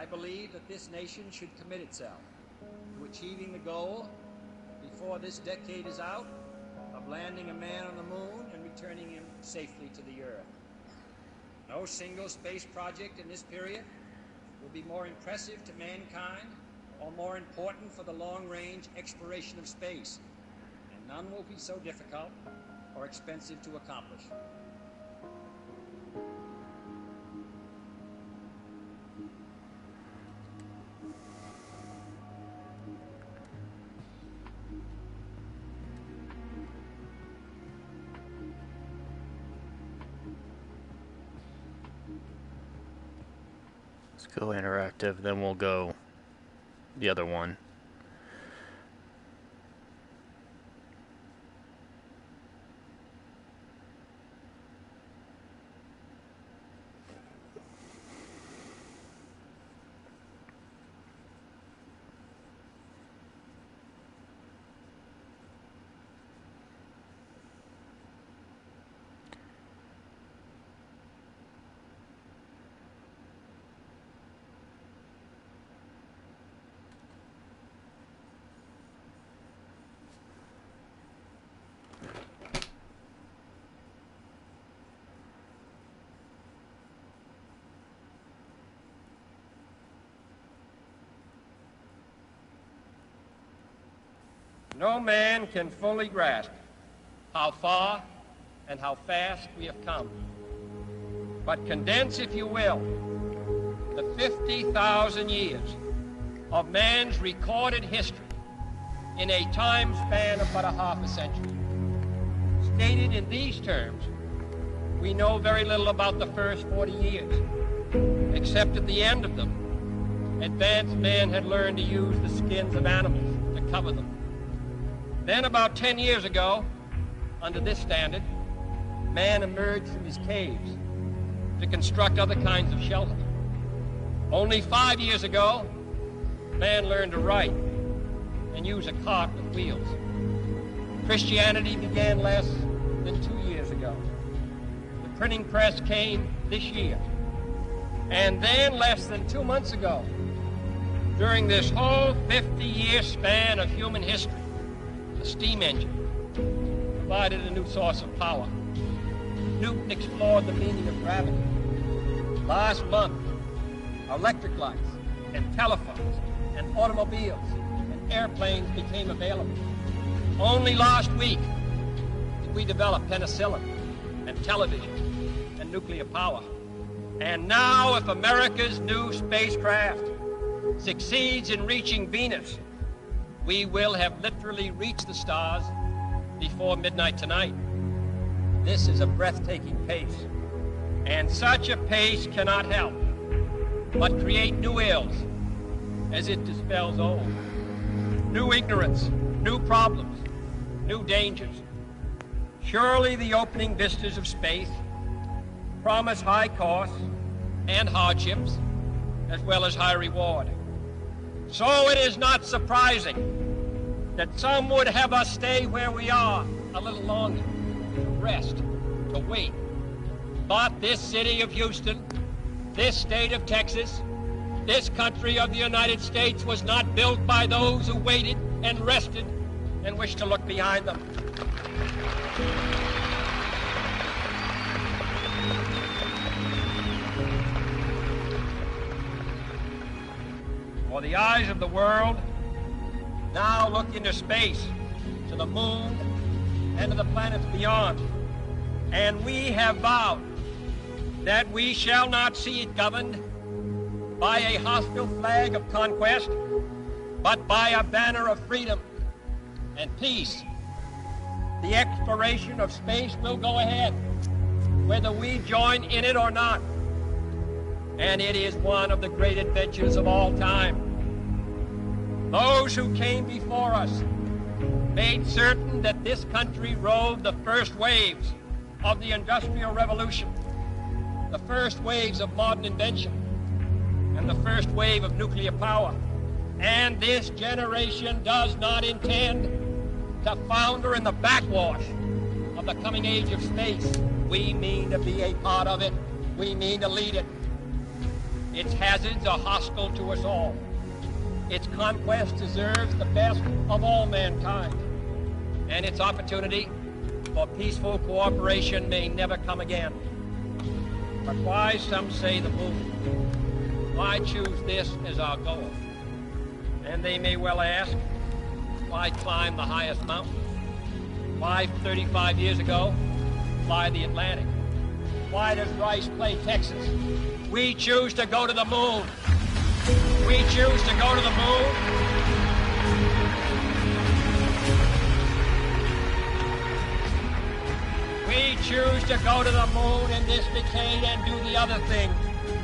I believe that this nation should commit itself to achieving the goal, before this decade is out, of landing a man on the moon and returning him safely to the Earth. No single space project in this period will be more impressive to mankind or more important for the long-range exploration of space, and none will be so difficult or expensive to accomplish. Let's go interactive, then we'll go the other one. No man can fully grasp how far and how fast we have come. But condense, if you will, the 50,000 years of man's recorded history in a time span of but a half a century. Stated in these terms, we know very little about the first 40 years, except at the end of them, advanced man had learned to use the skins of animals to cover them. Then about 10 years ago, under this standard, man emerged from his caves to construct other kinds of shelter. Only 5 years ago, man learned to write and use a cart with wheels. Christianity began less than 2 years ago. The printing press came this year. And then less than 2 months ago, during this whole 50-year span of human history, the steam engine provided a new source of power. Newton explored the meaning of gravity. Last month, electric lights and telephones and automobiles and airplanes became available. Only last week did we develop penicillin and television and nuclear power. And now, if America's new spacecraft succeeds in reaching Venus, we will have literally reached the stars before midnight tonight. This is a breathtaking pace, and such a pace cannot help but create new ills as it dispels old. New ignorance, new problems, new dangers. Surely the opening vistas of space promise high costs and hardships, as well as high reward. So it is not surprising that some would have us stay where we are a little longer, to rest, to wait. But this city of Houston, this state of Texas, this country of the United States was not built by those who waited and rested and wished to look behind them. For the eyes of the world now look into space, to the moon, and to the planets beyond. And we have vowed that we shall not see it governed by a hostile flag of conquest, but by a banner of freedom and peace. The exploration of space will go ahead, whether we join in it or not. And it is one of the great adventures of all time. Those who came before us made certain that this country rode the first waves of the Industrial Revolution, the first waves of modern invention, and the first wave of nuclear power. And this generation does not intend to founder in the backwash of the coming age of space. We mean to be a part of it. We mean to lead it. Its hazards are hostile to us all. Its conquest deserves the best of all mankind. And its opportunity for peaceful cooperation may never come again. But why, some say, the moon? Why choose this as our goal? And they may well ask, why climb the highest mountain? Why, 35 years ago, fly the Atlantic? Why does Rice play Texas? We choose to go to the moon. We choose to go to the moon. We choose to go to the moon in this decade and do the other thing,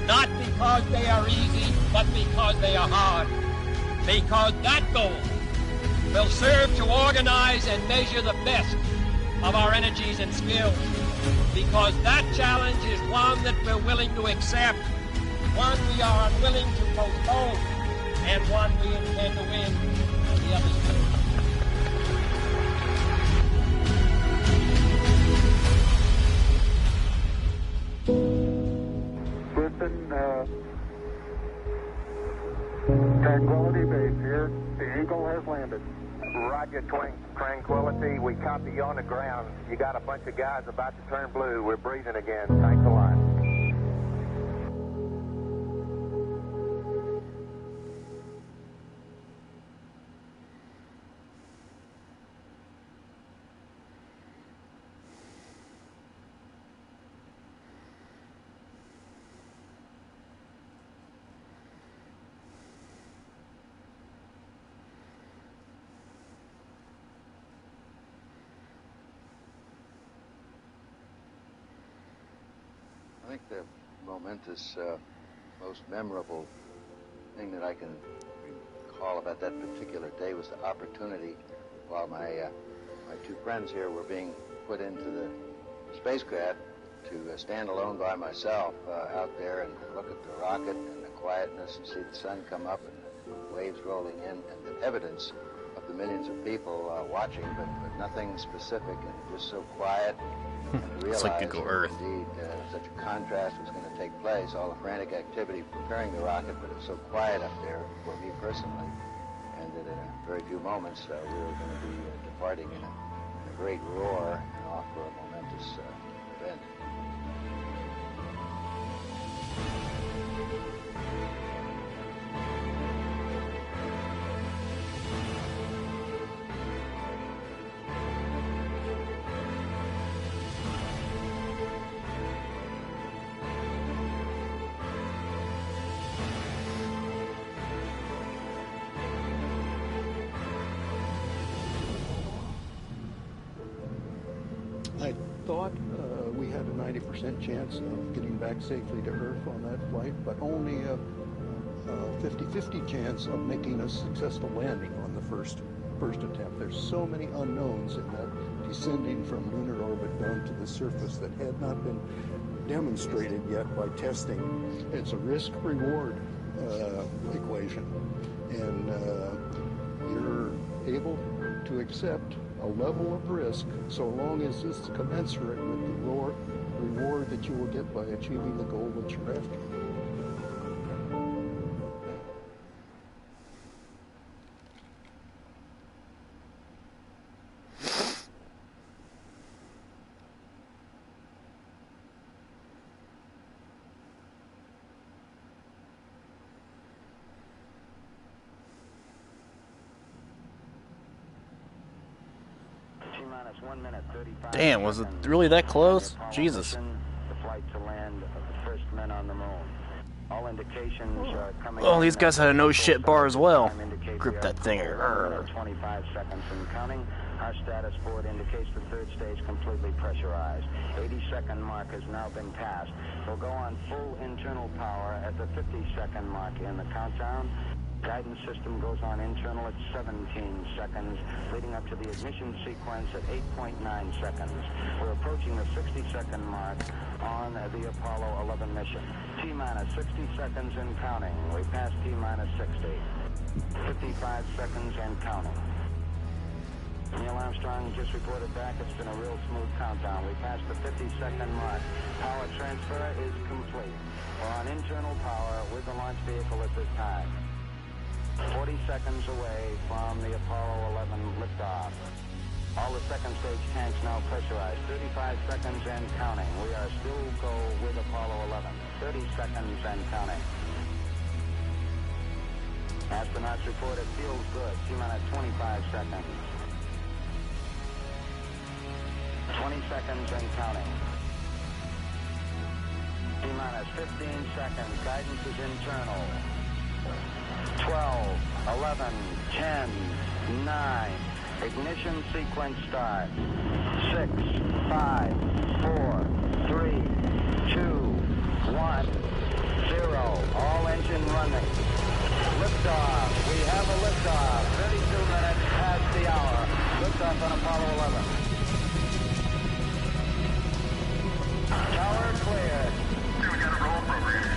not because they are easy, but because they are hard. Because that goal will serve to organize and measure the best of our energies and skills. Because that challenge is one that we're willing to accept, one we are unwilling to postpone, and one we intend to win on the other side. Listen, Tranquility Base here. The Eagle has landed. Roger, Tranquility. We copy you on the ground. You got a bunch of guys about to turn blue. We're breathing again. Thanks a lot. I think the momentous, most memorable thing that I can recall about that particular day was the opportunity while my two friends here were being put into the spacecraft to stand alone by myself out there and look at the rocket and the quietness and see the sun come up and the waves rolling in and the evidence of the millions of people watching, but nothing specific and just so quiet. And It's like Google Earth. Indeed, such a contrast was going to take place, all the frantic activity preparing the rocket, but it was so quiet up there for me personally, and that in a very few moments we were going to be departing in a great roar and off for a momentous event. I thought we had a 90% chance of getting back safely to Earth on that flight, but only a 50-50 chance of making a successful landing on the first attempt. There's so many unknowns in that descending from lunar orbit down to the surface that had not been demonstrated yet by testing. It's a risk-reward equation, and you're able to accept a level of risk so long as it's commensurate with the reward that you will get by achieving the goal that you're after. Damn, was it really that close? Jesus. The flight to land of the first men on the moon. All indications are coming. Oh, these guys had a no shit bar as well. Grip that thing. 25 seconds and counting. Our status board indicates the third stage completely pressurized. 80-second mark has now been passed. We'll go on full internal power at the 50-second mark in the countdown. Guidance system goes on internal at 17 seconds, leading up to the ignition sequence at 8.9 seconds. We're approaching the 60-second mark on the Apollo 11 mission. T-minus 60 seconds and counting. We passed T-minus 60. 55 seconds and counting. Neil Armstrong just reported back. It's been a real smooth countdown. We passed the 50-second mark. Power transfer is complete. We're on internal power with the launch vehicle at this time. 40 seconds away from the Apollo 11 liftoff. All the second stage tanks now pressurized. 35 seconds and counting. We are still go with Apollo 11. 30 seconds and counting. Astronauts report it feels good. T-minus 25 seconds. 20 seconds and counting. T-minus 15 seconds. Guidance is internal. 12, 11, 10, 9. Ignition sequence start. 6, 5, 4, 3, 2, 1, 0. All engine running. Liftoff. We have a liftoff. 32 minutes past the hour. Liftoff on Apollo 11. Tower clear. We got a roll program.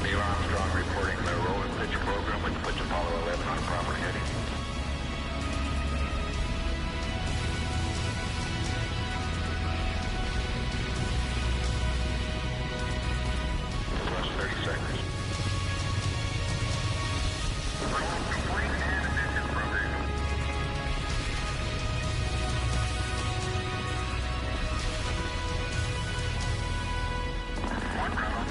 Neil Armstrong reporting the roll and pitch program, which puts Apollo 11 on a proper heading. Plus 30 seconds. Roll complete and ignition program. One round.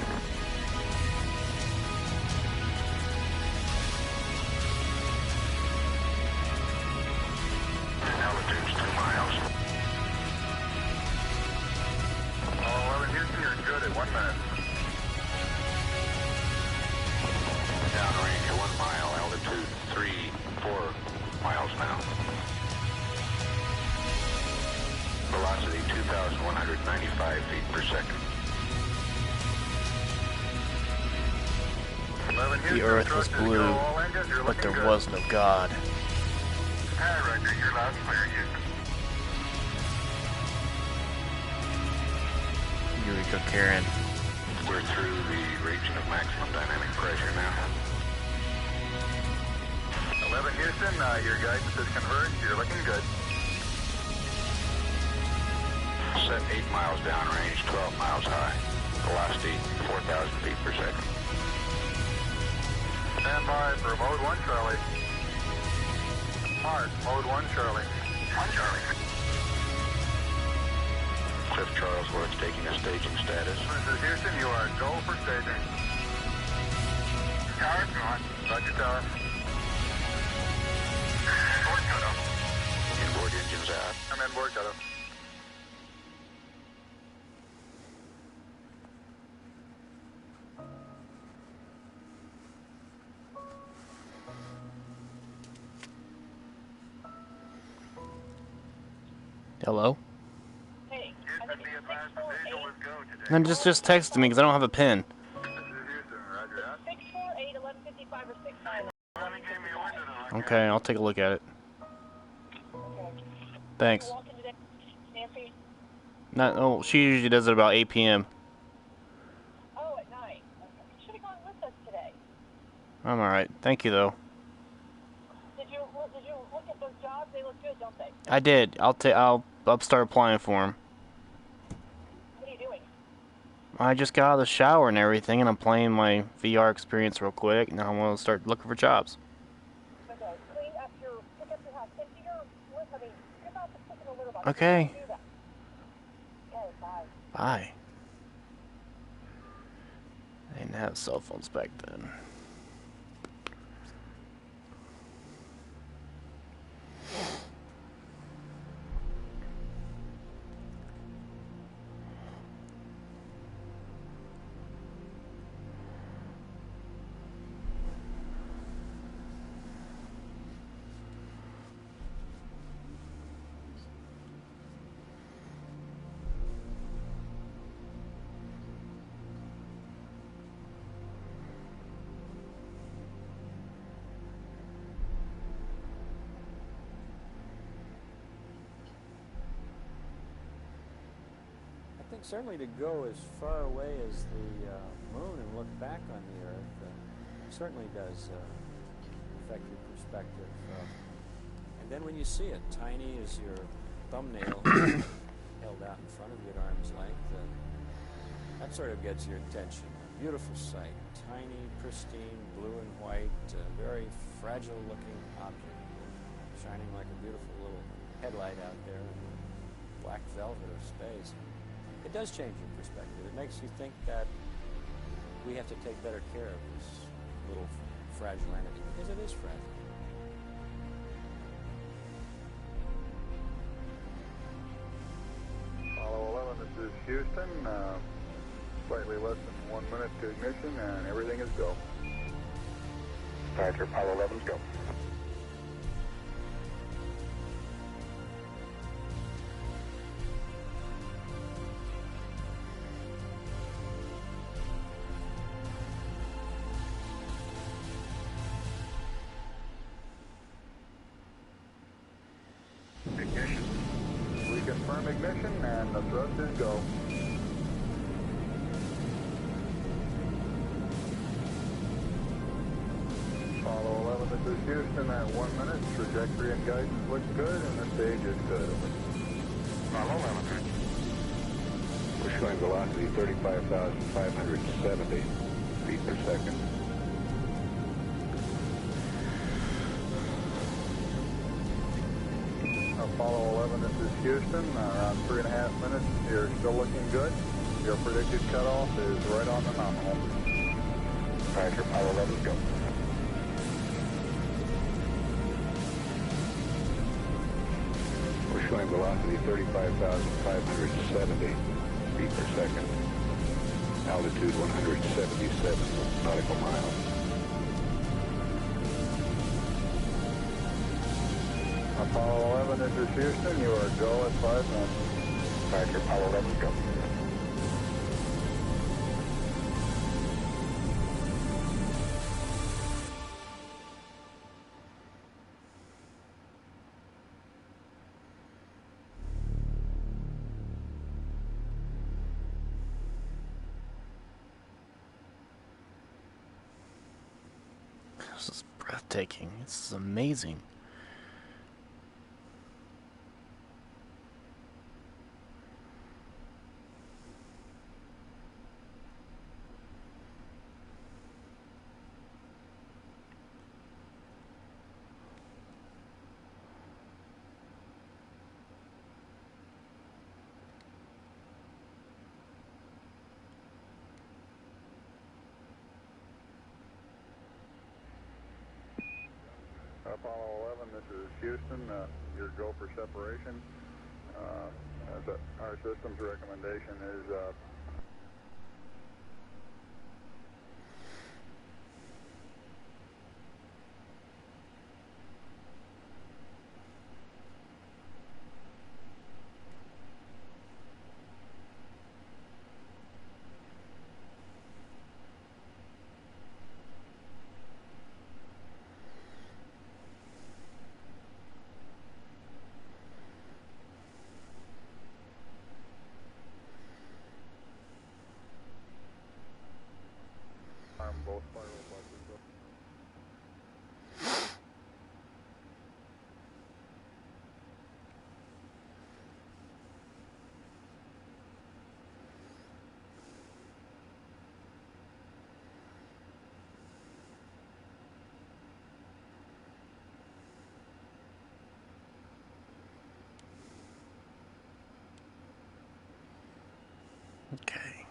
Altitude's 2 miles. Apollo 11 Houston, you're good at 1 minute. Downrange 1 mile, altitude 3, 4 miles now. Velocity 2,195 feet per second. 11 Houston, The earth was trust is blue, go. All engines, you're but looking there good. was no God. Hi, Roger. You're loud and clear, Houston. Yuri Gagarin. We're through the region of maximum dynamic pressure now. 11 Houston, your guidance is converged. You're looking good. Set 8 miles downrange, 12 miles high. Velocity 4,000 feet per second. Stand by for mode 1, Charlie. Hard, mode 1, Charlie. 1, Charlie. Cliff Charlesworth taking a staging status. This is Houston. You are go for staging. Tower, gone. Roger, tower. Board cutoff. Inboard engines out. I'm in board cutoff. Hello? Hey, Houston, be advised the visual is go today. Then just text me because I don't have a pen. This is Houston. Roger, out. 648, 1155, or 69. Let me give me a window to look Okay, I'll take a look at it. Okay. Thanks. Walking today, Nancy? Not. Oh, she usually does it about 8 p.m. Oh, at night. Okay. You should have gone with us today. I'm all right. Thank you though. Did you look at those jobs? They look good, don't they? I did. I'll start applying for them. What are you doing? I just got out of the shower and everything, and I'm playing my VR experience real quick. Now I'm gonna start looking for jobs. Okay, pick up your house. Empty your list. I mean, get out the kitchen a little bit. Okay. Do that. Okay, bye. Bye. They didn't have cell phones back then. I think certainly to go as far away as the moon and look back on the Earth certainly does affect your perspective. And then when you see it, tiny as your thumbnail held out in front of you at arm's length, that sort of gets your attention. A beautiful sight, tiny, pristine, blue and white, very fragile-looking object, shining like a beautiful little headlight out there in the black velvet of space. It does change your perspective. It makes you think that we have to take better care of this little fragile entity, because it is fragile. Apollo 11, this is Houston. Slightly less than 1 minute to ignition, and everything is go. Roger, Apollo 11's go. Ignition. We confirm ignition, and the thrust is go. Apollo 11, this is Houston at 1 minute. Trajectory and guidance looks good, and the stage is good. Apollo 11. We're showing velocity 35,570 feet per second. Apollo 11, this is Houston. Around 3.5 minutes. You're still looking good. Your predicted cutoff is right on the nominal. Roger, Apollo 11's go. We're showing velocity 35,570 feet per second. Altitude 177 nautical miles. Apollo 11, this is Houston. You are go at 5 minutes. Roger, Apollo 11's go. This is breathtaking. This is amazing. Apollo 11, this is Houston. Your go for separation. Our system's recommendation is both spiral buses. Okay.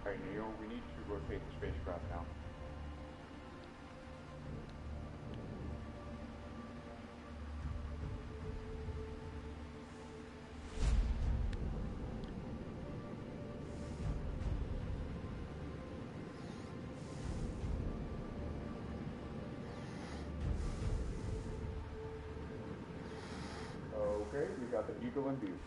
Hey Neil, we need to rotate the spacecraft now. Okay, we got the Eagle in view.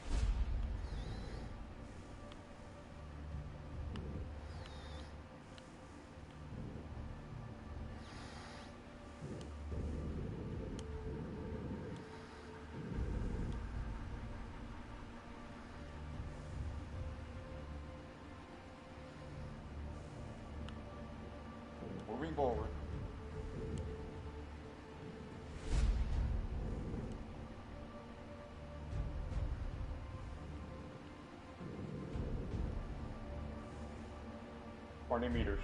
Moving forward. Twenty meters.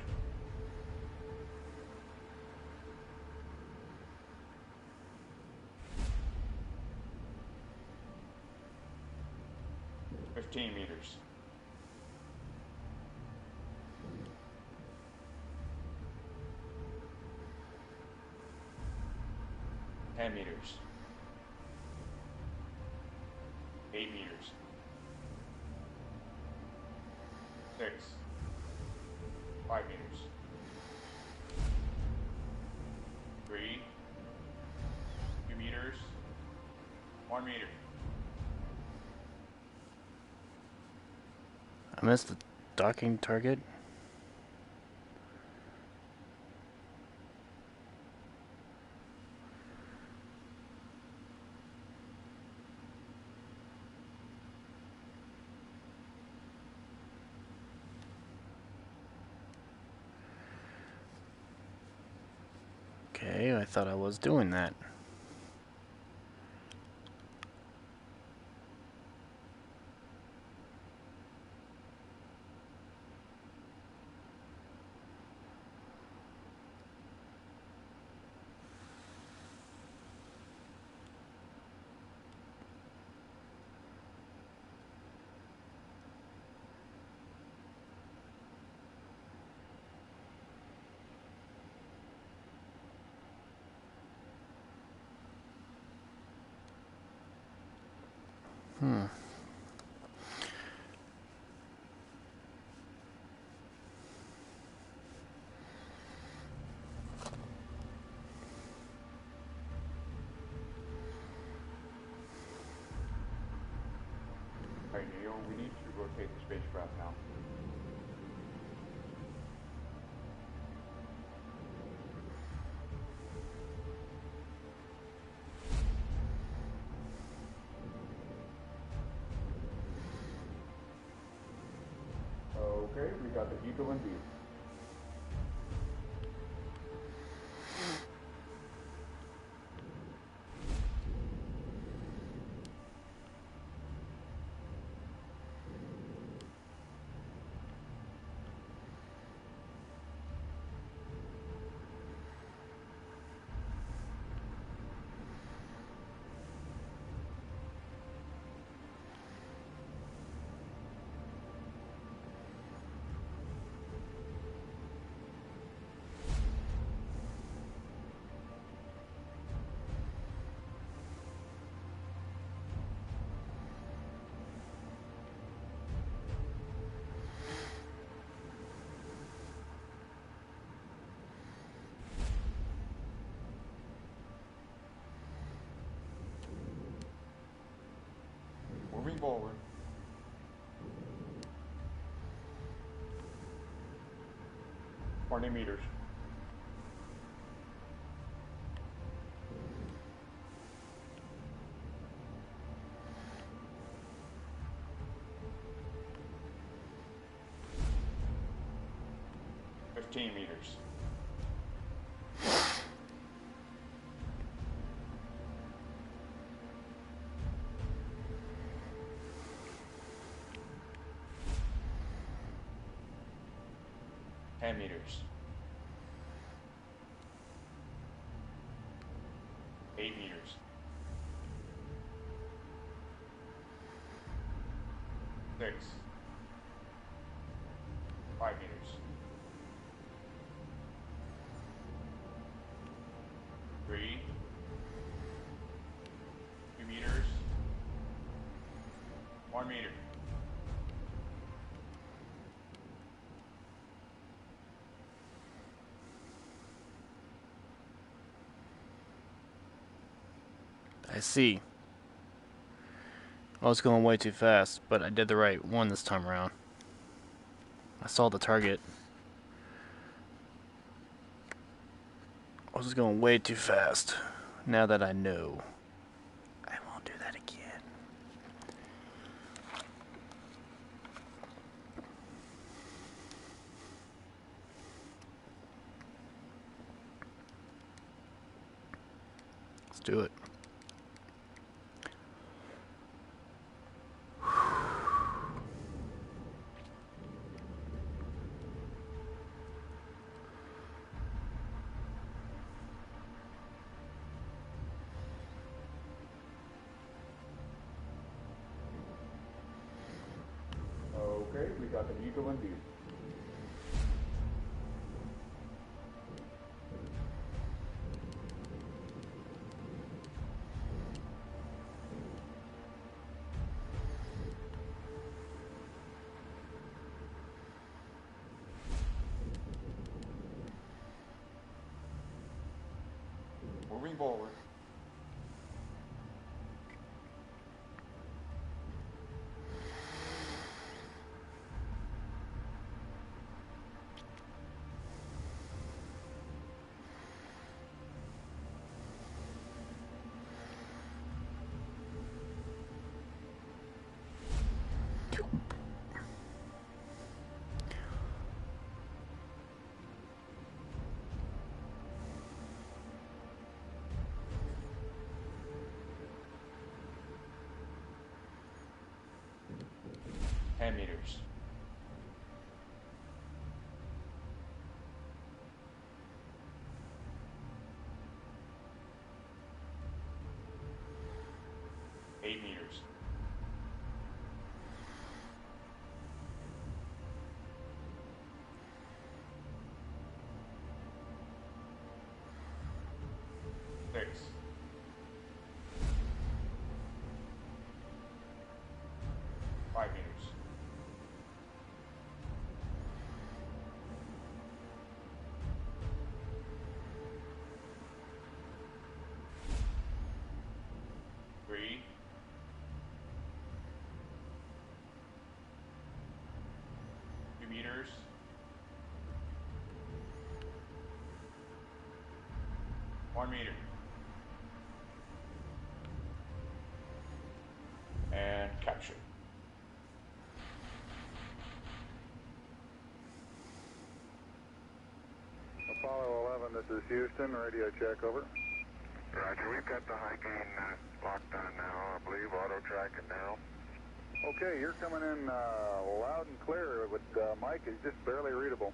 Meters. 10 meters. 8 meters. 6. 5 meters. 3. 2 meters. 1 meter. I missed the docking target. Okay, I thought I was doing that. All right, Neil, we need to rotate the spacecraft now. Okay, we got the Eagle in view. Moving forward. $20 meters. $15 meters. 10 meters. 8 meters. 6. 5 meters. 3. 2 meters. 1 meter. I see. I was going way too fast, but I did the right one this time around. I saw the target. I was going way too fast. Now that I know, I won't do that again. Let's do it. Okay, we got an Eagle in view. Moving forward. Meters. Eight meters. 6. 5 meters. 3. 2 meters. 1 meter. And capture. Apollo 11, this is Houston. Radio check, over. Roger, we've got the high gain locked on now. I believe auto tracking now. Okay, you're coming in loud and clear, but Mike is just barely readable.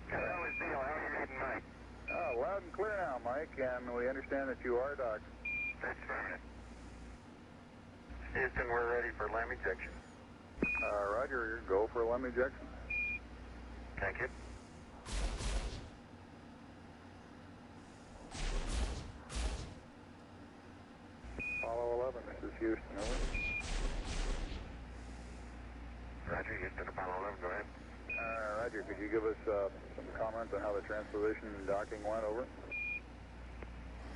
How is Neil? How are you reading Mike? Loud and clear now, Mike, and we understand that you are docked. That's right. Houston, we're ready for LEM ejection. Roger, go for LEM ejection. Thank you. Apollo 11, this is Houston, over. Roger, Houston, Apollo 11, go ahead. Roger, could you give us some comments on how the transposition and docking went, over?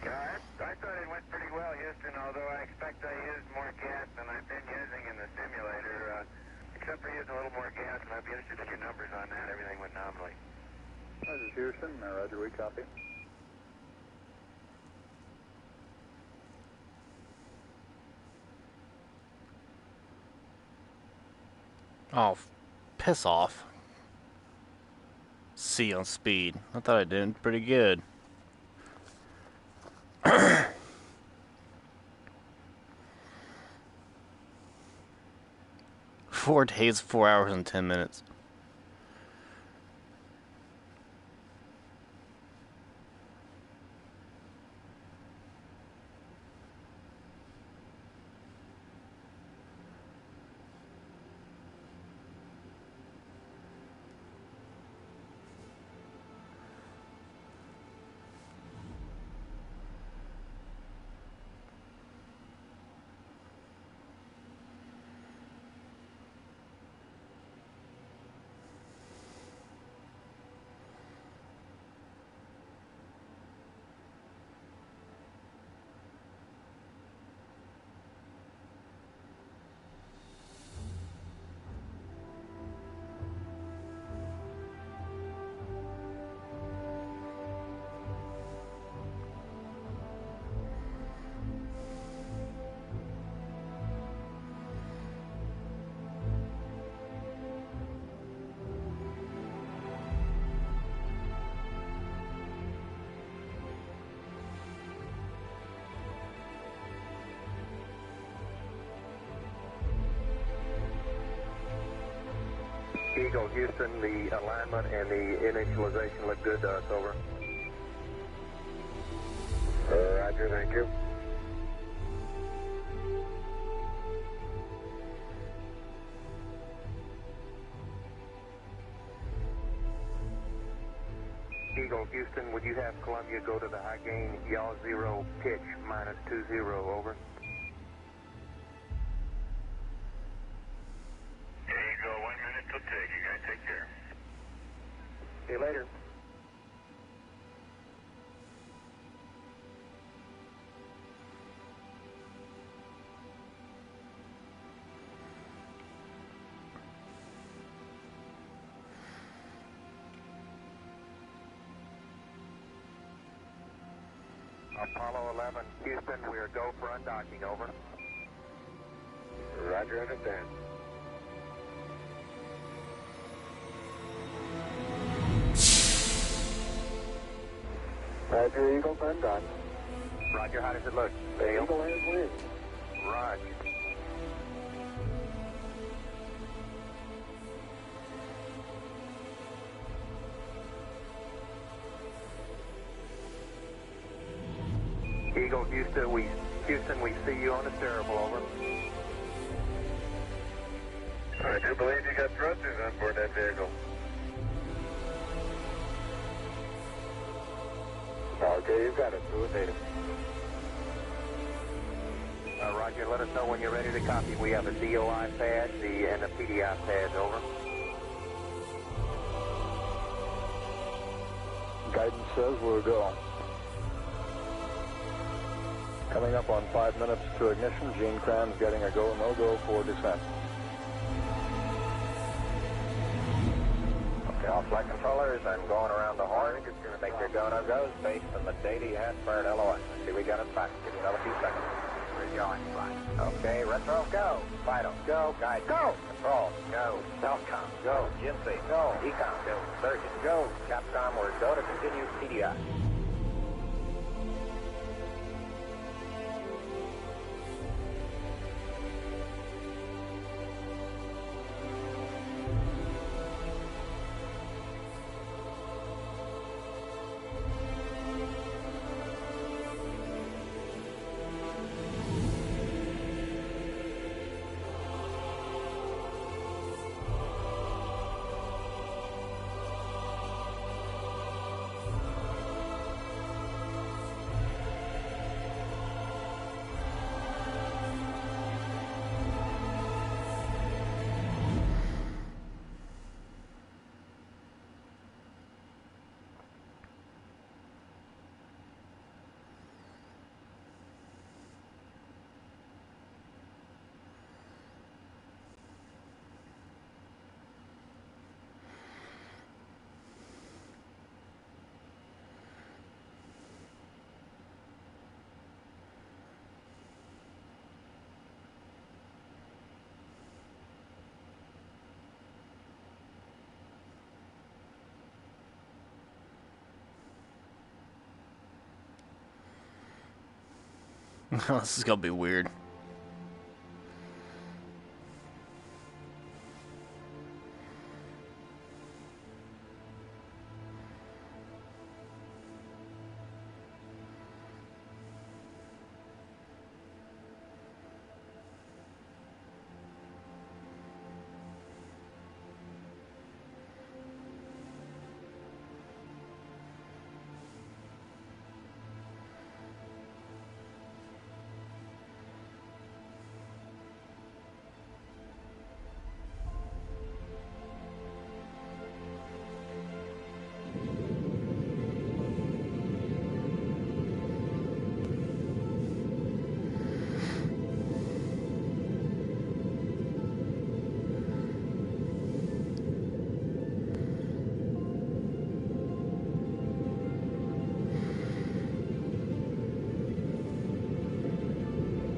Yeah, I thought it went pretty well, Houston, although I expect I used more gas than I've been using in the simulator. Except for using a little more gas, and I'd be interested in your numbers on that. Everything went nominally. This is Houston. Roger, we copy. Oh, piss off. C on speed. I thought I did pretty good. 4 days, 4 hours, and 10 minutes. Eagle, Houston, the alignment and the initialization look good to us, over. Roger, thank you. Eagle, Houston, would you have Columbia go to the high gain, yaw 0, pitch -20, over? There you go, 1 minute till take. You guys take care. See you later. Apollo 11, Houston, we are go for undocking, over. Roger, understand. Roger, Eagle, undock. Roger, how does it look? The Eagle has wind. Roger. Eagle, Houston, we see you on the steerable, over. I do believe you got thrusters on board that vehicle. Okay, you've got it. Do it, data. Roger, let us know when you're ready to copy. We have a DOI pad and the PDI pads, over. Guidance says we're go. Coming up on 5 minutes to ignition. Gene Kran's getting a go, no-go for descent. Okay, all flight controllers, I'm going around the horn. Make your go, no-goes based on the data you had for an LOI. See, we got it back. Give you another few seconds. We're going, fine. Okay, retro, go. Vital, go. Guide, go. Control, go. Self-com, go. GNC, go. Ecom, go. Surgeon, go. Capcom, we're go to continue PDI. This is gonna be weird.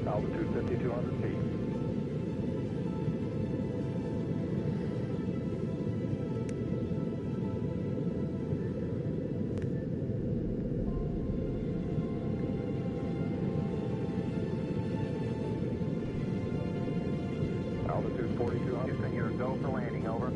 Altitude 5,200 feet. Altitude 4,200. Houston, you're go for landing, over.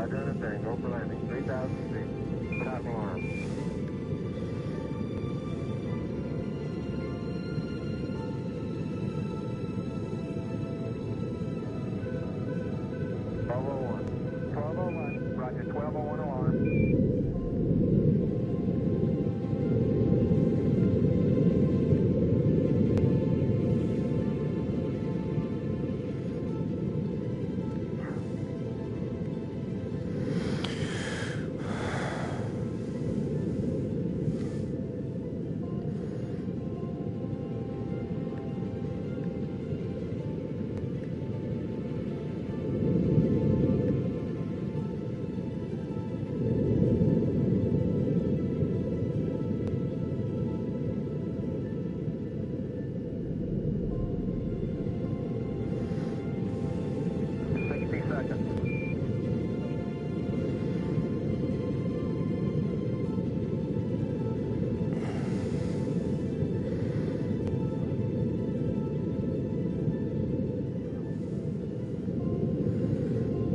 Roger, understand. Go for landing. 3,000 feet. Top alarm. Roger, 1201 alarm.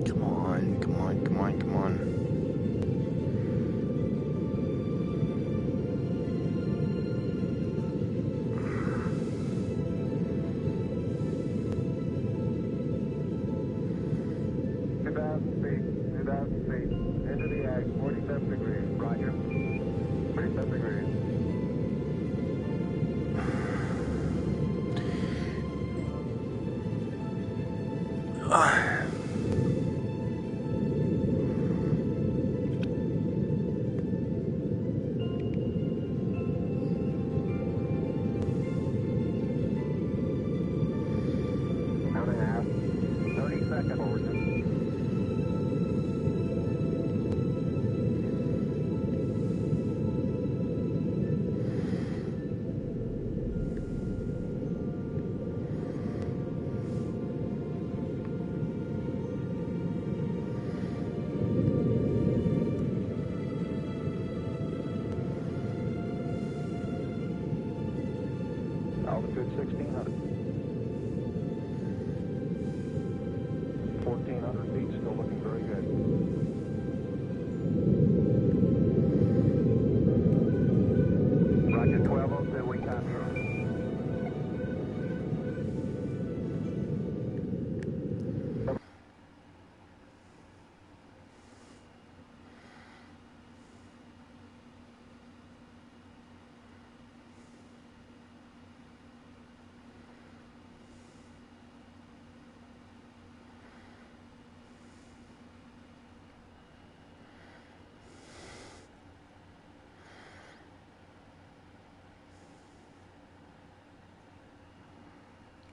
Come on. Into the ag, 47 degrees. Roger. 47 degrees. Note and a half. 30 seconds forward. Altitude 1,600. 1,400 feet, still looking very good. Roger, 1202, we copy you.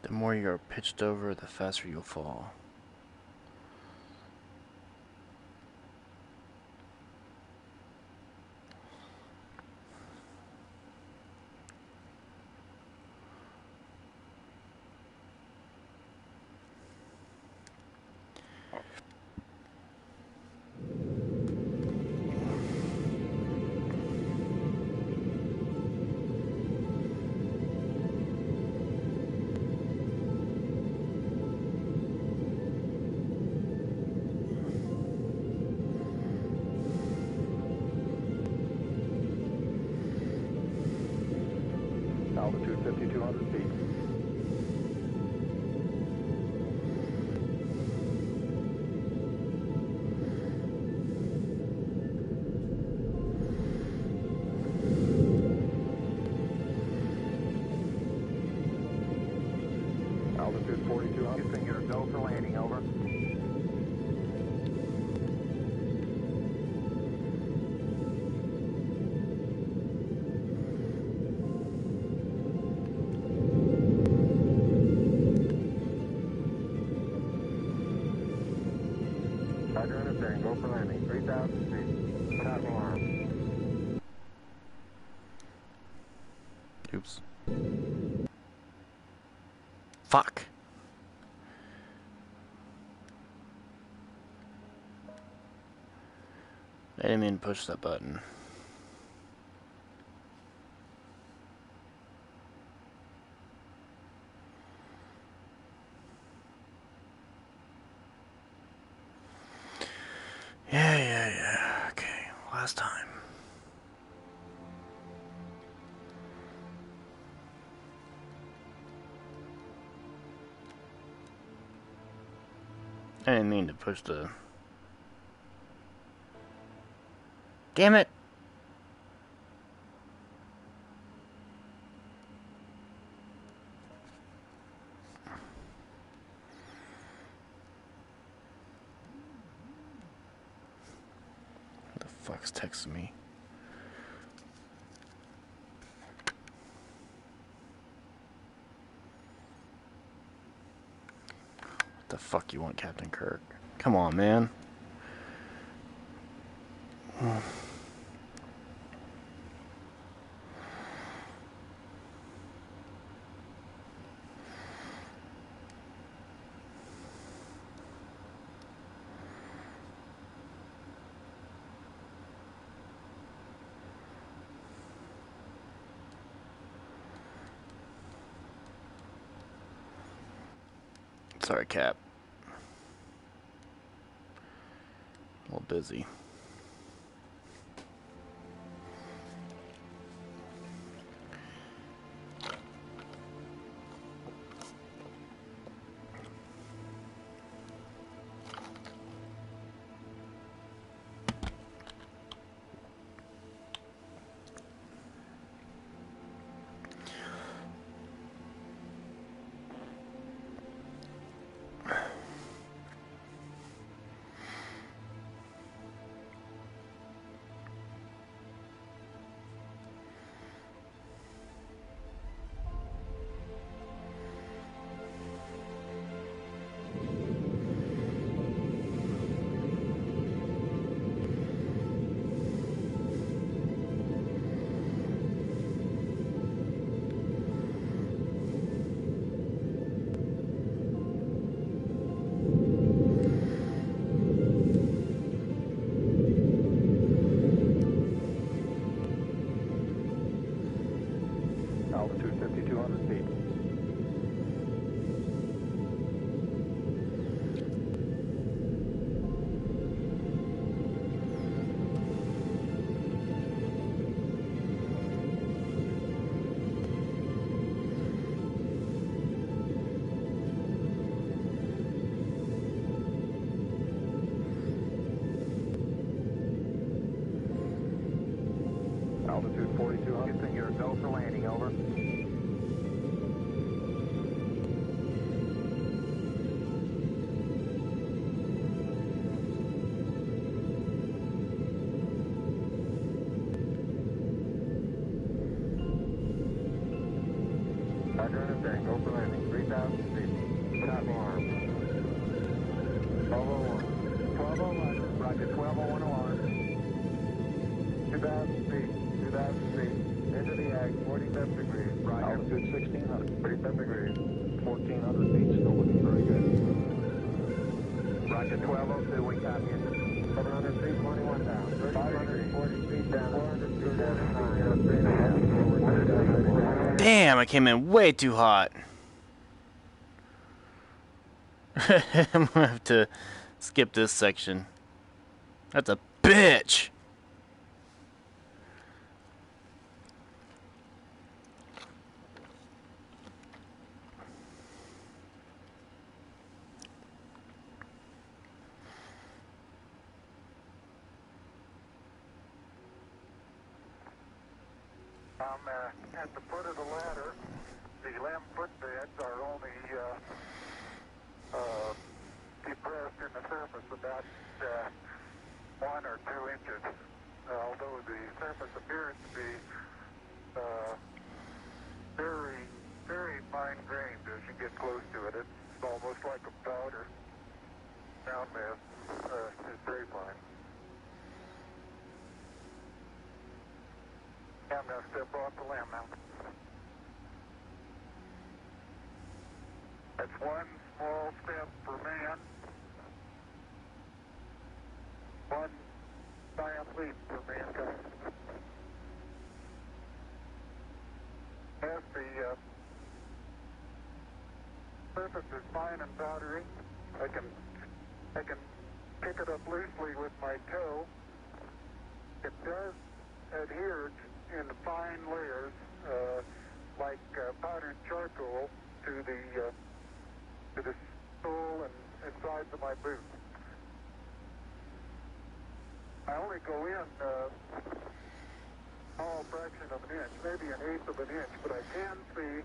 The more you're pitched over, the faster you'll fall. Altitude 5,200 feet. Altitude 4,200. Houston, you're go for landing, over. Roger, understand. Go for landing. 3,000 feet. Top alarm. Oops. Fuck. I didn't mean to push that button. Yeah. Okay, last time. I didn't mean to push the... Damn it! Who the fuck's texting me? What the fuck you want, Captain Kirk? Come on, man. Sorry, Cap. A little busy. Altitude 5,200 feet. Altitude 4,200. Houston, you're go for landing, over. Roger, understand. Go for landing. 3,000 feet. Top arm. 1201. 1201. Roger, 1201 alarm. 2,000 feet. 2,000 feet. Into the ag. 47 degrees. Roger. Altitude 1,600. 37 degrees. 1,400 feet. Still looking very good. Roger, 1202. We copy you. 700 feet. 21 down. 540 feet down. 400 feet down. 3.5. Damn, I came in way too hot. I'm gonna have to skip this section. That's a bitch. At the foot of the ladder, the limb footbeds are only depressed in the surface about 1 or 2 inches. Although the surface appears to be very, very fine-grained as you get close to it. It's almost like a powder. Sound mass is very fine. I'm going to step off the limb now. That's one small step for man, one giant leap for mankind. As the surface is fine and powdery, I can pick it up loosely with my toe. It does adhere in fine layers, like powdered charcoal, to the sole and sides of my boot. I only go in a small fraction of an inch, maybe an eighth of an inch, but I can see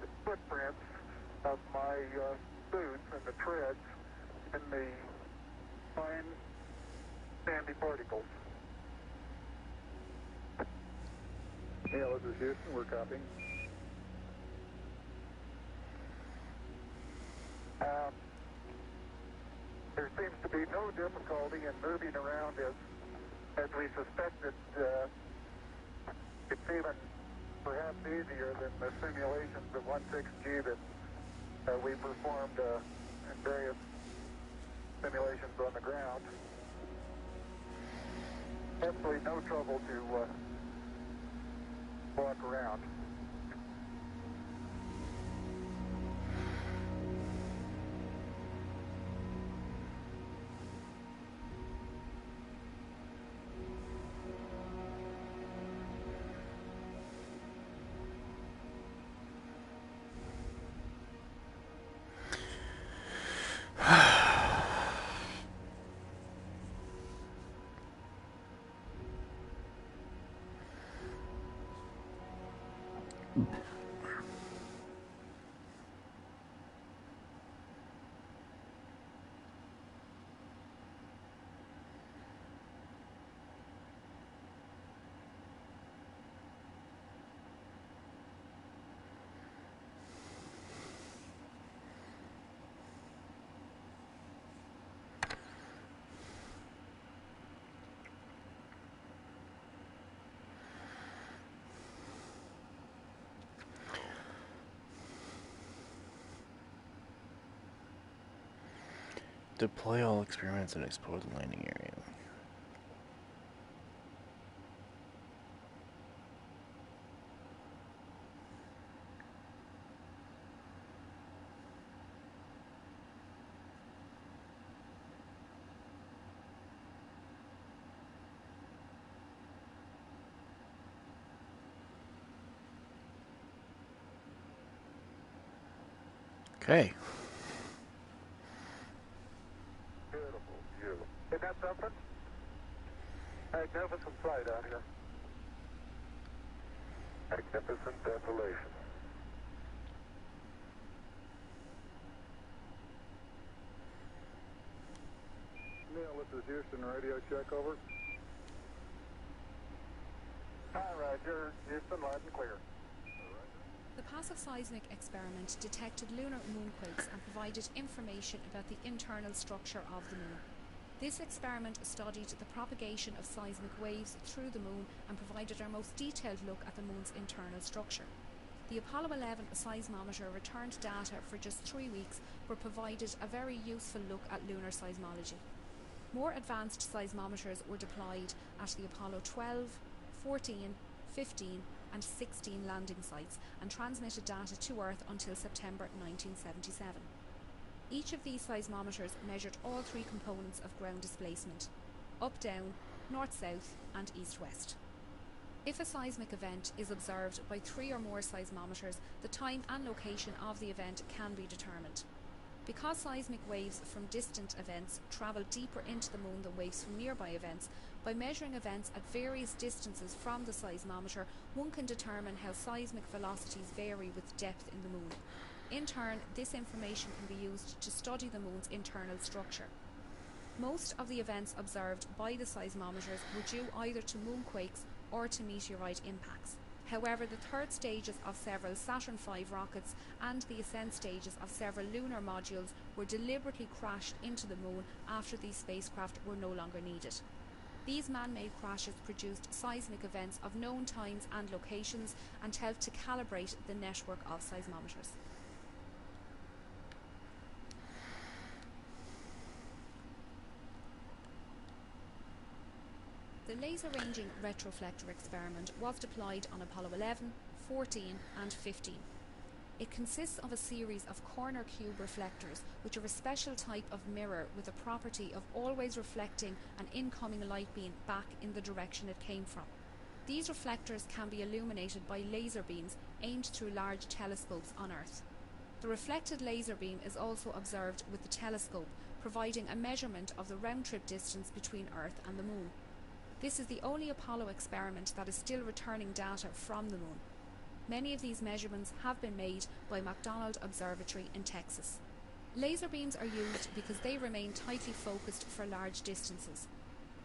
the footprints of my boots and the treads and the fine sandy particles. Yeah, this is Houston. We're copying. There seems to be no difficulty in moving around as we suspected. It's even perhaps easier than the simulations of 16G that we performed in various simulations on the ground. Absolutely no trouble to walk around. Deploy all experiments and explore the landing area. Okay. Isn't that something? Magnificent sight out here. Magnificent desolation. Neil, this is Houston. Radio check, over. Hi, Roger. Houston, loud and clear. The passive seismic experiment detected lunar moonquakes and provided information about the internal structure of the moon. This experiment studied the propagation of seismic waves through the moon and provided our most detailed look at the moon's internal structure. The Apollo 11 seismometer returned data for just 3 weeks, but provided a very useful look at lunar seismology. More advanced seismometers were deployed at the Apollo 12, 14, 15 and 16 landing sites and transmitted data to Earth until September 1977. Each of these seismometers measured all 3 components of ground displacement: up-down, north-south and east-west. If a seismic event is observed by 3 or more seismometers, the time and location of the event can be determined. Because seismic waves from distant events travel deeper into the moon than waves from nearby events, by measuring events at various distances from the seismometer, one can determine how seismic velocities vary with depth in the moon. In turn, this information can be used to study the moon's internal structure. Most of the events observed by the seismometers were due either to moonquakes or to meteorite impacts. However, the third stages of several Saturn V rockets and the ascent stages of several lunar modules were deliberately crashed into the moon after these spacecraft were no longer needed. These man-made crashes produced seismic events of known times and locations and helped to calibrate the network of seismometers. The laser ranging retroflector experiment was deployed on Apollo 11, 14 and 15. It consists of a series of corner cube reflectors, which are a special type of mirror with the property of always reflecting an incoming light beam back in the direction it came from. These reflectors can be illuminated by laser beams aimed through large telescopes on Earth. The reflected laser beam is also observed with the telescope, providing a measurement of the round-trip distance between Earth and the Moon. This is the only Apollo experiment that is still returning data from the Moon. Many of these measurements have been made by McDonald Observatory in Texas. Laser beams are used because they remain tightly focused for large distances.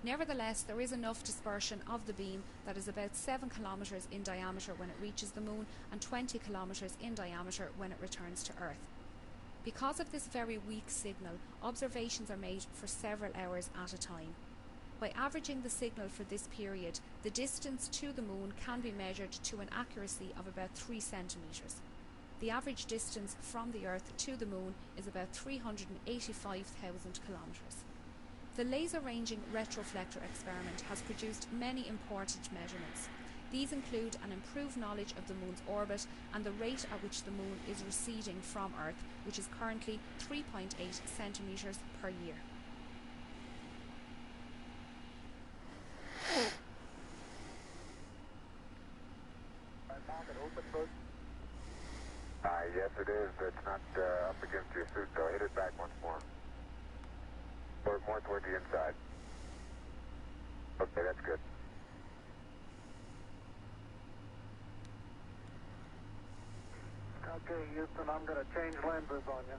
Nevertheless, there is enough dispersion of the beam that is about 7 kilometers in diameter when it reaches the Moon and 20 kilometers in diameter when it returns to Earth. Because of this very weak signal, observations are made for several hours at a time. By averaging the signal for this period, the distance to the Moon can be measured to an accuracy of about 3 centimeters. The average distance from the Earth to the Moon is about 385,000 kilometers. The laser-ranging retroflector experiment has produced many important measurements. These include an improved knowledge of the Moon's orbit and the rate at which the Moon is receding from Earth, which is currently 3.8 centimeters per year. Yes, it is. It's not up against your suit, though. Hit it back once more. Or more toward the inside. Okay, that's good. Okay, Houston, I'm going to change lenses on you.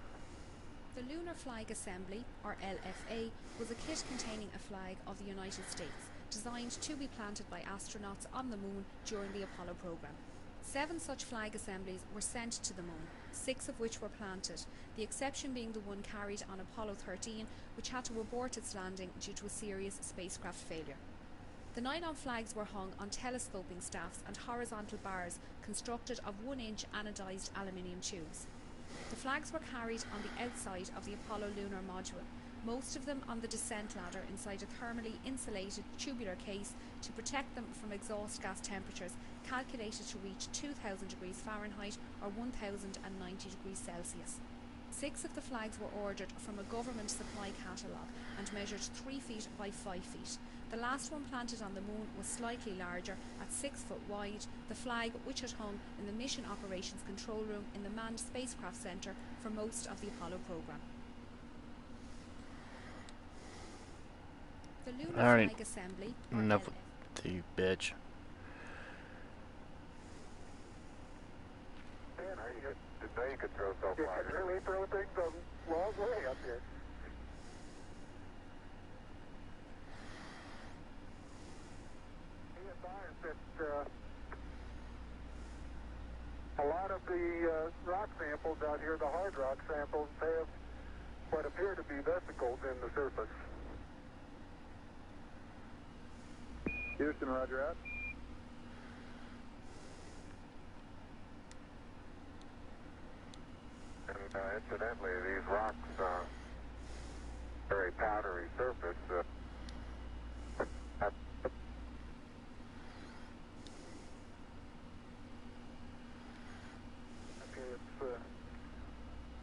The Lunar Flag Assembly, or LFA, was a kit containing a flag of the United States, designed to be planted by astronauts on the Moon during the Apollo program. 7 such flag assemblies were sent to the Moon, 6 of which were planted, the exception being the one carried on Apollo 13, which had to abort its landing due to a serious spacecraft failure. The nylon flags were hung on telescoping staffs and horizontal bars constructed of 1-inch anodized aluminium tubes. The flags were carried on the outside of the Apollo lunar module, most of them on the descent ladder inside a thermally insulated tubular case to protect them from exhaust gas temperatures calculated to reach 2000 degrees Fahrenheit or 1090 degrees Celsius. 6 of the flags were ordered from a government supply catalogue and measured 3 feet by 5 feet. The last one planted on the Moon was slightly larger, at 6 foot wide, the flag which had hung in the Mission Operations Control Room in the Manned Spacecraft Center for most of the Apollo program. The Lunar Flag Assembly, or enough with you, bitch. Man, are you good? Didn't know you could throw so far. You can really throw things a long way up here. He advised that a lot of the rock samples out here, the hard rock samples, have what appear to be vesicles in the surface. Houston, roger out. And incidentally, these rocks, very powdery surface, okay, it's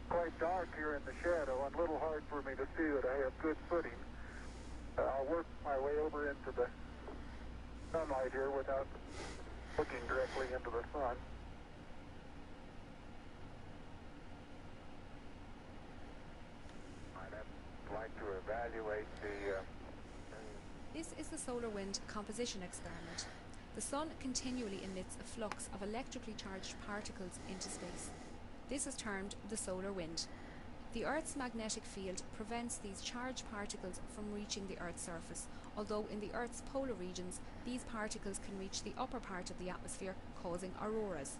quite dark here in the shadow and a little hard for me to see that I have good footing. I'll work my way over into the sunlight here without looking directly into the sun. I'd like to evaluate the... This is the solar wind composition experiment. The Sun continually emits a flux of electrically charged particles into space. This is termed the solar wind. The Earth's magnetic field prevents these charged particles from reaching the Earth's surface, although in the Earth's polar regions, these particles can reach the upper part of the atmosphere, causing auroras.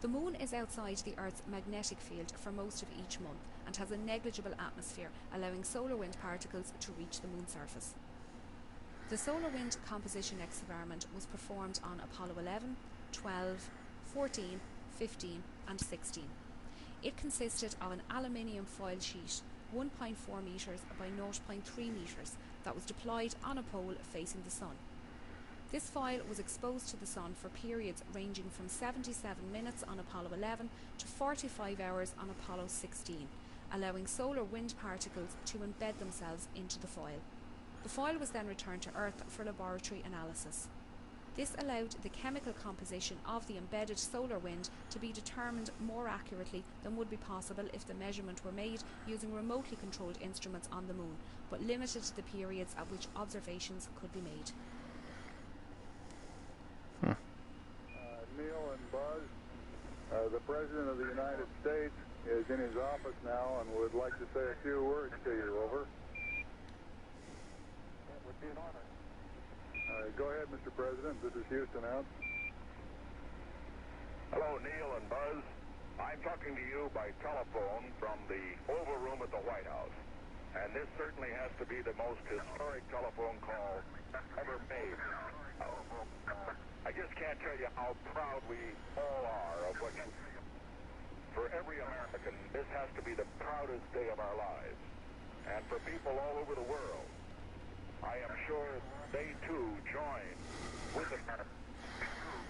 The Moon is outside the Earth's magnetic field for most of each month and has a negligible atmosphere, allowing solar wind particles to reach the Moon's surface. The solar wind composition experiment was performed on Apollo 11, 12, 14, 15 and 16. It consisted of an aluminium foil sheet 1.4 metres by 0.3 metres that was deployed on a pole facing the Sun. This foil was exposed to the sun for periods ranging from 77 minutes on Apollo 11 to 45 hours on Apollo 16, allowing solar wind particles to embed themselves into the foil. The foil was then returned to Earth for laboratory analysis. This allowed the chemical composition of the embedded solar wind to be determined more accurately than would be possible if the measurement were made using remotely controlled instruments on the Moon, but limited to the periods at which observations could be made. Neil and Buzz, the President of the United States is in his office now and would like to say a few words to you. Over. That would be an honor. Go ahead, Mr. President. This is Houston out. Hello, Neil and Buzz. I'm talking to you by telephone from the Oval Room at the White House. And this certainly has to be the most historic telephone call ever made. I just can't tell you how proud we all are of what you... For every American, this has to be the proudest day of our lives. And for people all over the world, I am sure they too join with America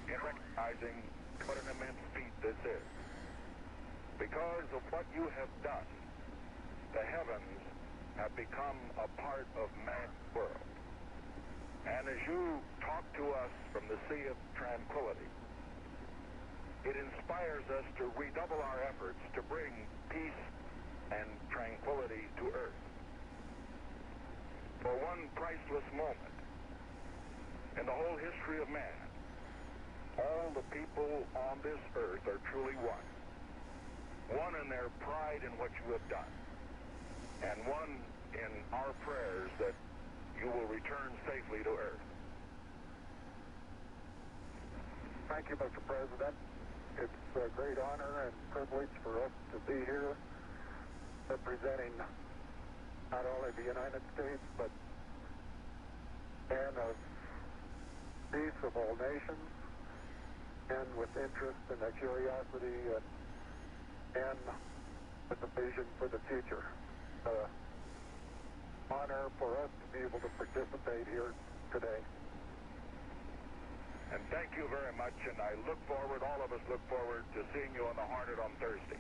in recognizing what an immense feat this is. Because of what you have done, the heavens have become a part of man's world. And as you talk to us from the Sea of Tranquility, it inspires us to redouble our efforts to bring peace and tranquility to Earth. For one priceless moment in the whole history of man, all the people on this Earth are truly one. One in their pride in what you have done, and one in our prayers that you will return safely to Earth. Thank you, Mr. President. It's a great honor and privilege for us to be here representing not only the United States, but men of peace of all nations, and with interest and a curiosity and with a vision for the future. Honor for us to be able to participate here today. And thank you very much, and I look forward, all of us look forward to seeing you on the Hornet on Thursday.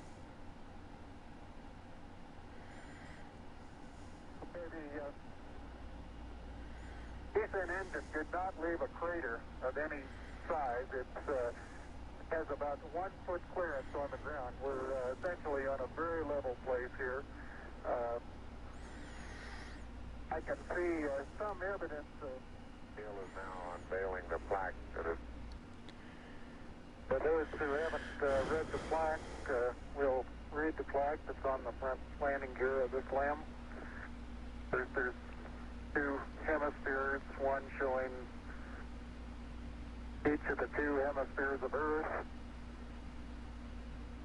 The descent engine did not leave a crater of any size. It has about 1 foot clearance on the ground. We're essentially on a very level place here. I can see some evidence of... Neil is now unveiling the plaque that is... For those who haven't read the plaque, we'll read the plaque that's on the front landing gear of this LEM. There's 2 hemispheres, one showing each of the 2 hemispheres of Earth.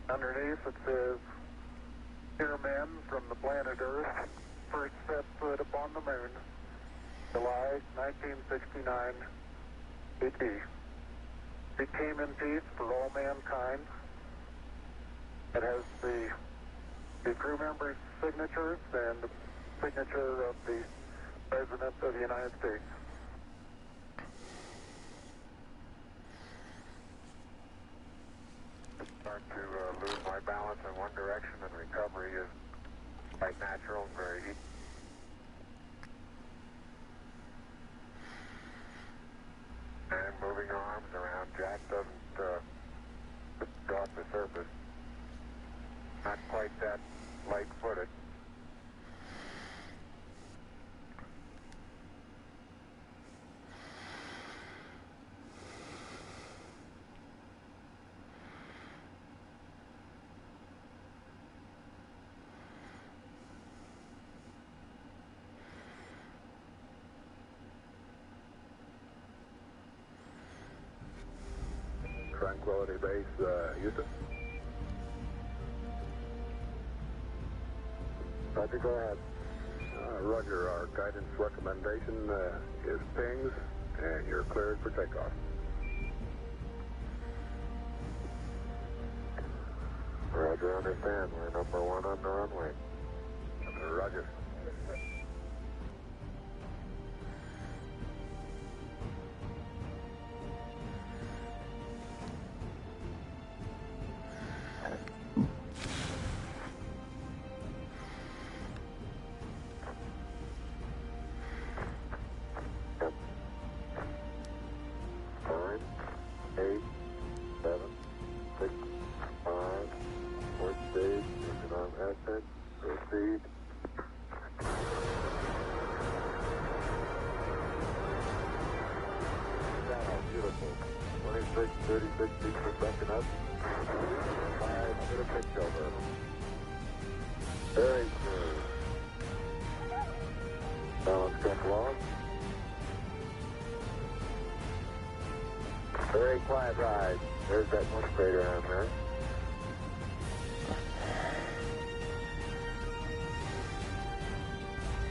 Underneath it says, "Dear men from the planet Earth, first set foot upon the moon, July 1969 AD. We came in peace for all mankind." It has the crew members' signatures and the signature of the President of the United States. Start to lose my balance in one direction, and recovery is quite natural and very easy. And moving arms around, Jack doesn't go off the surface. Not quite that light-footed. Tranquility Base, Houston. Roger, go ahead. Roger, our guidance recommendation is pings, and you're cleared for takeoff. Roger, understand. We're number 1 on the runway. Roger. 6 feet per second up. 500 pitch over. Very smooth. Balance come long. Very quiet ride. There's that much crater on there.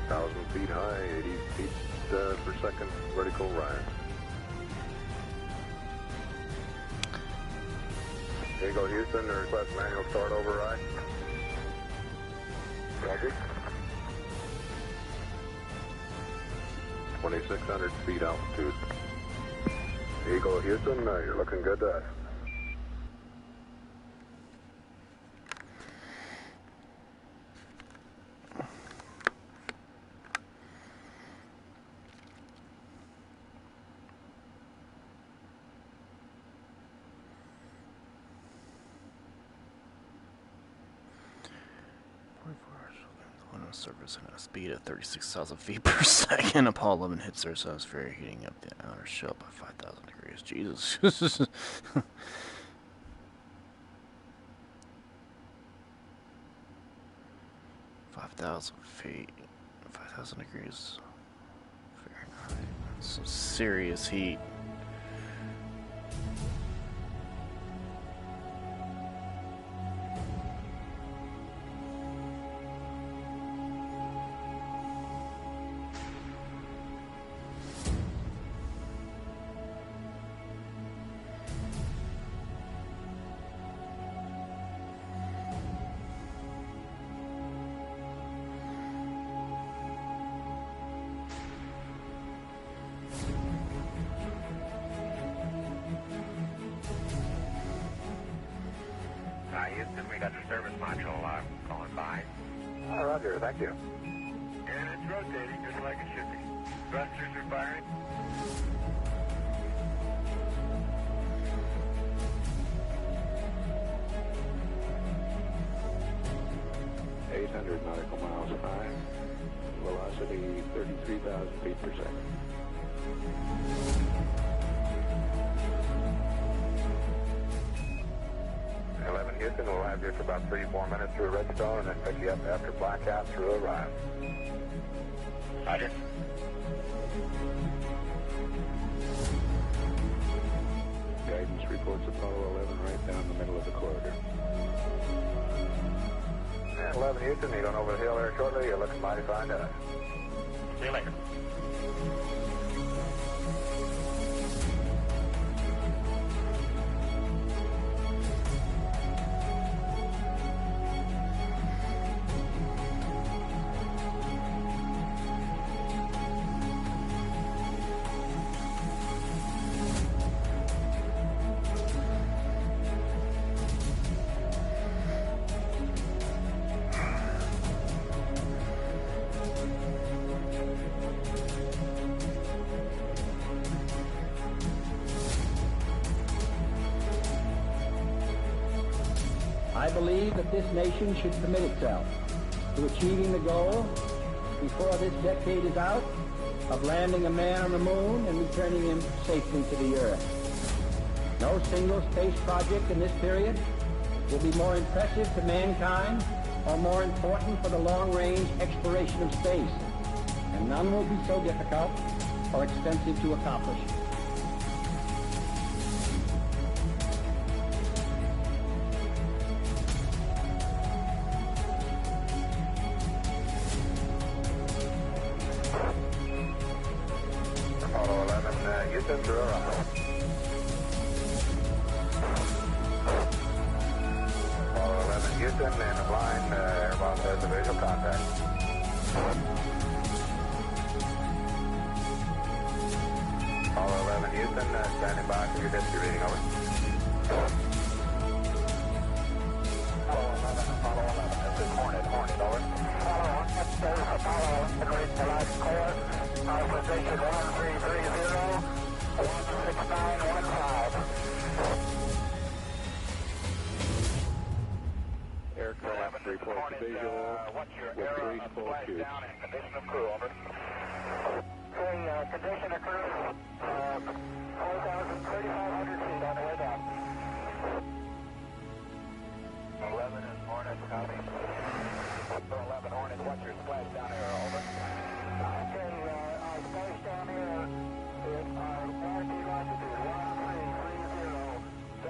Thousand feet high, 80 feet per second vertical rise. Here you go, Houston. Request manual start override. Roger. 2,600 feet altitude. Here you go, Houston. You're looking good to us. Surface at a speed of 36,000 feet per second. Apollo 11 hits their atmosphere, heating up the outer shell by 5,000 degrees. Jesus. 5,000 feet. 5,000 degrees Fahrenheit. That's some serious heat. Houston, we got the service module calling by. Roger, thank you. And it's rotating just like it should be. Thrusters are firing. nautical miles high. Velocity 33,000 feet per second. Houston, we'll have you for about 3-4 minutes through Redstone and then pick you up after blackout through Orion. Roger. Guidance reports Apollo 11 right down the middle of the corridor. And 11 Houston, you're going over the hill there shortly. You're looking mighty fine to us. See you later. I believe that this nation should commit itself to achieving the goal before this decade is out of landing a man on the moon and returning him safely to the Earth. No single space project in this period will be more impressive to mankind or more important for the long-range exploration of space, and none will be so difficult or expensive to accomplish. Apollo 11, Houston, through Orion. Apollo 11, Houston, and the blind airboss has a visual contact. Apollo 11, Houston, standing by for your density reading, over. Apollo 11, this is Hornet, over. Apollo 1, this is Apollo 11, read the last core. Position 1330, 16915. Aircraft reports visual with 3 full shoots. Condition of crew, over. Condition of crew, 4,000, 3,500 feet on the way down. Copy. 11 Hornet, what's your splash down here? Over. Okay, our splash down here is our warranty longitude 1330, 16915.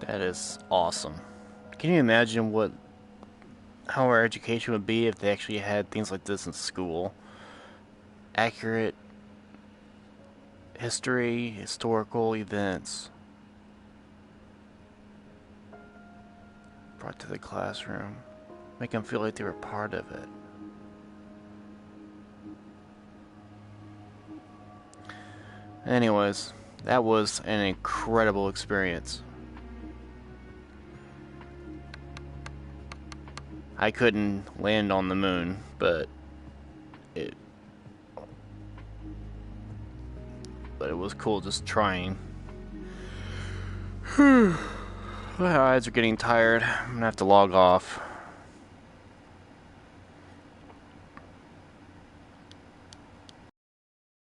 That is awesome. Can you imagine how our education would be if they actually had things like this in school? Accurate historical events brought to the classroom. Make them feel like they were part of it. Anyways, that was an incredible experience. I couldn't land on the moon, but it was cool just trying. My eyes are getting tired. I'm gonna have to log off.